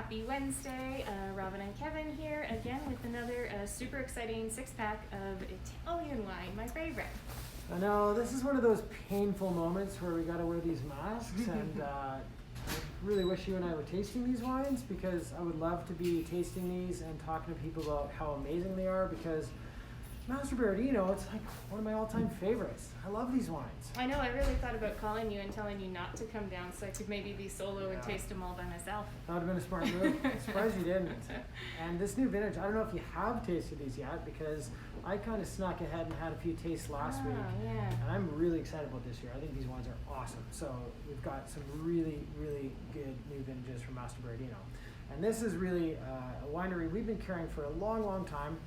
Happy Wednesday. Robin and Kevin here again with another super exciting 6-pack of Italian wine, my favorite. I know, this is one of those painful moments where we got to wear these masks, and I really wish you and I were tasting these wines, because I would love to be tasting these and talking to people about how amazing they are, because Master Berardino, it's like one of my all-time favorites. I love these wines. I know, I really thought about calling you and telling you not to come down so I could maybe be solo and taste them all by myself. That would have been a smart move. I'm surprised you didn't. And this new vintage, I don't know if you have tasted these yet, because I kind of snuck ahead and had a few tastes last week. Yeah. And I'm really excited about this year. I think these wines are awesome. So we've got some really, really good new vintages from Master Berardino. And this is really a winery we've been carrying for a long, long time.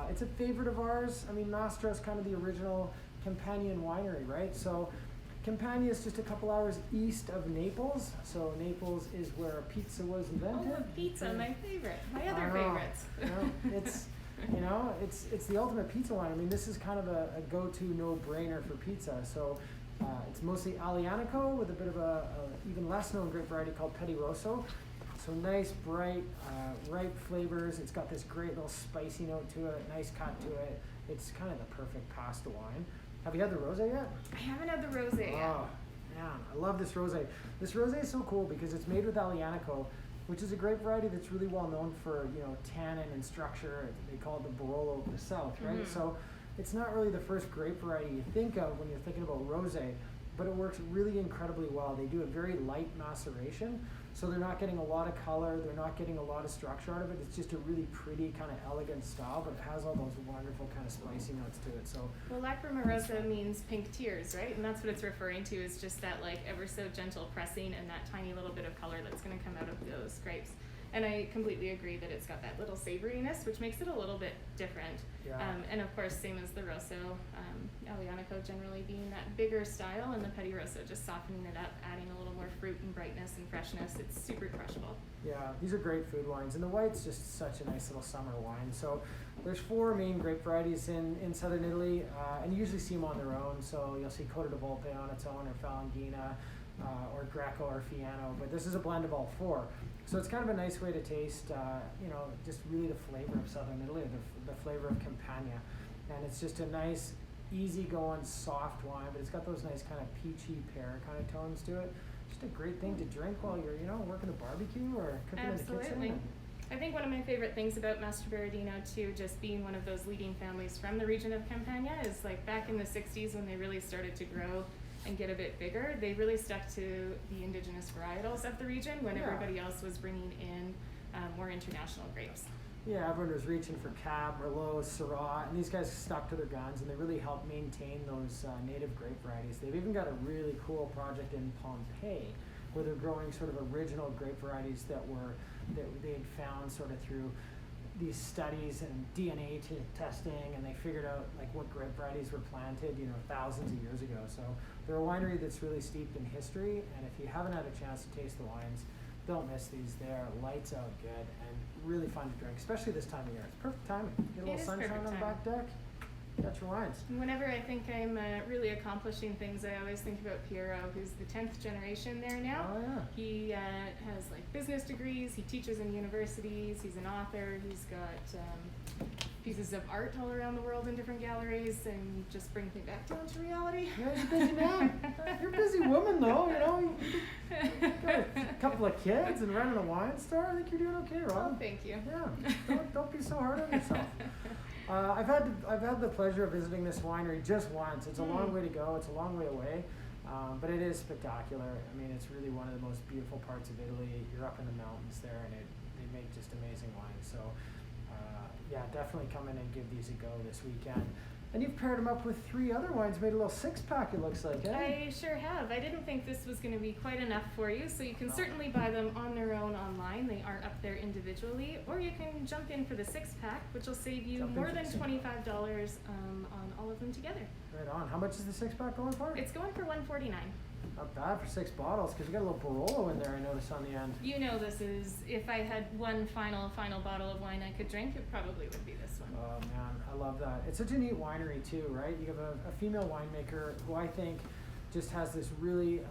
It's a favorite of ours. I mean, Nostra is kind of the original Campanian winery, right? So Campania is just a couple hours east of Naples. So Naples is where pizza was invented. Oh, pizza, my favorite. My other favorites. It's the ultimate pizza wine. I mean, this is kind of a go-to no-brainer for pizza. So it's mostly Aglianico with a bit of a even less known grape variety called Petit Rosso. So nice, bright, ripe flavors. It's got this great little spicy note to it, nice cut to it. It's kind of the perfect pasta wine. Have you had the rosé yet? I haven't had the rosé yet. Oh, man, I love this rosé. This rosé is so cool because it's made with Aglianico, which is a grape variety that's really well known for, tannin and structure. They call it the Barolo of the South, right? Mm-hmm. So it's not really the first grape variety you think of when you're thinking about rosé, but it works really incredibly well. They do a very light maceration, so they're not getting a lot of color, they're not getting a lot of structure out of it. It's just a really pretty, kind of elegant style, but it has all those wonderful kind of spicy notes to it. So, well, Lacrima Rosa means pink tears, right? And that's what it's referring to, is just that like ever so gentle pressing and that tiny little bit of color that's going to come out of those grapes. And I completely agree that it's got that little savoriness, which makes it a little bit different. Yeah. And of course, same as the Rosso, Aglianico generally being that bigger style, and the Petit Rosso just softening it up, adding a little more fruit and brightness and freshness. It's super crushable. Yeah, these are great food wines, and the white's just such a nice little summer wine. So there's 4 main grape varieties in southern Italy, and you usually see them on their own. So you'll see Coda di Volpe on its own, or Falanghina, or Greco, or Fiano, but this is a blend of all 4. So it's kind of a nice way to taste, just really the flavor of southern Italy, the flavor of Campania. And it's just a nice, easygoing, soft wine, but it's got those nice kind of peachy pear kind of tones to it. Just a great thing to drink while you're, working a barbecue or cooking Absolutely. in the kitchen. I think one of my favorite things about Master Berardino too, just being one of those leading families from the region of Campania, is like back in the 60s when they really started to grow and get a bit bigger, they really stuck to the indigenous varietals of the region when everybody else was bringing in more international grapes. Yeah, everyone was reaching for Cab, Merlot, Syrah, and these guys stuck to their guns, and they really helped maintain those native grape varieties. They've even got a really cool project in Pompeii where they're growing sort of original grape varieties that they had found sort of through these studies and DNA testing, and they figured out like what grape varieties were planted, thousands of years ago. So they're a winery that's really steeped in history, and if you haven't had a chance to taste the wines, don't miss these. They're lights out good and really fun to drink, especially this time of year. It's perfect timing. Get a little sunshine on the back deck. Got your wines. Whenever I think I'm really accomplishing things, I always think about Piero, who's the 10th generation there now. Oh, yeah. He has like business degrees, he teaches in universities, he's an author, he's got pieces of art all around the world in different galleries, and just brings me back down to reality. Yeah, you're busy man. You're a busy woman though, You got a couple of kids and running a wine store. I think you're doing okay, Rob. Oh, thank you. Yeah, don't be so hard on yourself. I've had the pleasure of visiting this winery just once. It's a long way to go. It's a long way away, but it is spectacular. I mean, it's really one of the most beautiful parts of Italy. You're up in the mountains there, and they make just amazing wines. So, yeah, definitely come in and give these a go this weekend. And you've paired them up with 3 other wines, made a little 6-pack, it looks like, eh? I sure have. I didn't think this was going to be quite enough for you, so you can certainly buy them on their own online. They aren't up there individually, or you can jump in for the 6-pack, which will save you more than $25 on all of them together. Right on. How much is the 6-pack going for? It's going for $149. Not bad for 6 bottles, because you got a little Barolo in there, I noticed on the end. This is, if I had one final bottle of wine I could drink, it probably would be this one. Oh man, I love that. It's such a neat winery too, right? You have a female winemaker who I think just has this really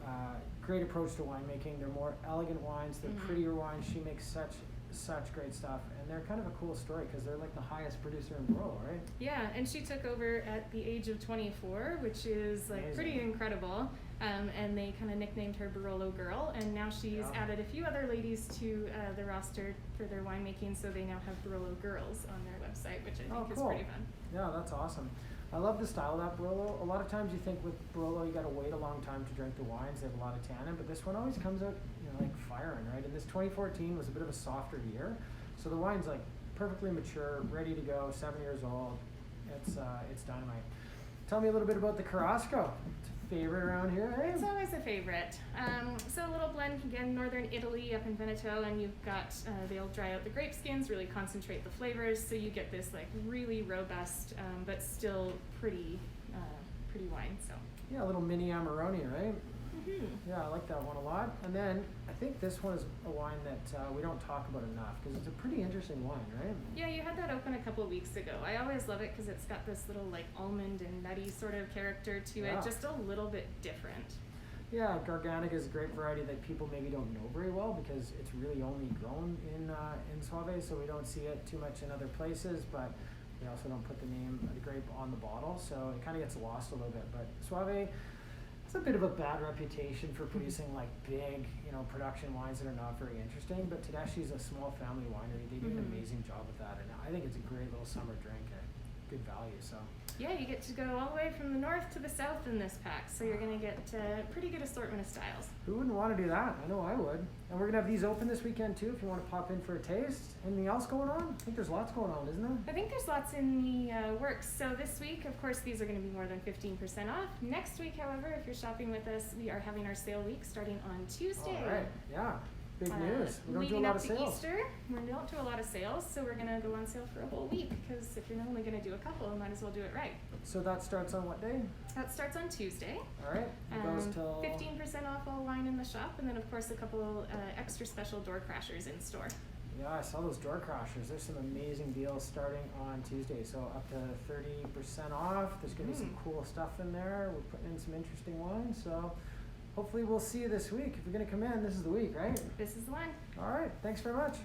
great approach to winemaking. They're more elegant wines, they're prettier wines. She makes such great stuff, and they're kind of a cool story because they're like the highest producer in Barolo, right? Yeah, and she took over at the age of 24, which is like pretty incredible. And they kind of nicknamed her Barolo Girl, and now she's added a few other ladies to the roster for their winemaking, so they now have Barolo Girls on their website, which I think is pretty fun. Yeah, that's awesome. I love the style of that Barolo. A lot of times you think with Barolo you got to wait a long time to drink the wines. They have a lot of tannin, but this one always comes out, like firing, right? And this 2014 was a bit of a softer year, so the wine's like perfectly mature, ready to go, 7 years old. It's dynamite. Tell me a little bit about the Carrasco. It's a favorite around here, eh? It's always a favorite. So a little blend, again, northern Italy up in Veneto, and you've got, they'll dry out the grape skins, really concentrate the flavors, so you get this like really robust, but still pretty wine, so. Yeah, a little mini Amarone, right? Mm-hmm. Yeah, I like that one a lot. And then I think this one is a wine that we don't talk about enough because it's a pretty interesting wine, right? Yeah, you had that open a couple of weeks ago. I always love it because it's got this little like almond and nutty sort of character to it, just a little bit different. Yeah, Garganiga is a great variety that people maybe don't know very well because it's really only grown in Soave, so we don't see it too much in other places, but we also don't put the name of the grape on the bottle, so it kind of gets lost a little bit. But Soave, it's a bit of a bad reputation for producing like big, production wines that are not very interesting, but Tedeschi's a small family winery. They do an amazing job with that, and I think it's a great little summer drink at good value, so. Yeah, you get to go all the way from the north to the south in this pack, so you're going to get a pretty good assortment of styles. Who wouldn't want to do that? I know I would. And we're going to have these open this weekend too if you want to pop in for a taste. Anything else going on? I think there's lots going on, isn't there? I think there's lots in the works. So this week, of course, these are going to be more than 15% off. Next week, however, if you're shopping with us, we are having our sale week starting on Tuesday. All right, yeah. Big news. We don't do a lot of sales. Leading up to Easter, we don't do a lot of sales, so we're going to go on sale for a whole week because if you're only going to do a couple, you might as well do it right. So that starts on what day? That starts on Tuesday. All right. It goes till 15% off all wine in the shop, and then of course a couple extra special door crashers in store. Yeah, I saw those door crashers. There's some amazing deals starting on Tuesday, so up to 30% off. There's going to be some cool stuff in there. We're putting in some interesting wines, so hopefully we'll see you this week. If you're going to come in, this is the week, right? This is the one. All right. Thanks very much.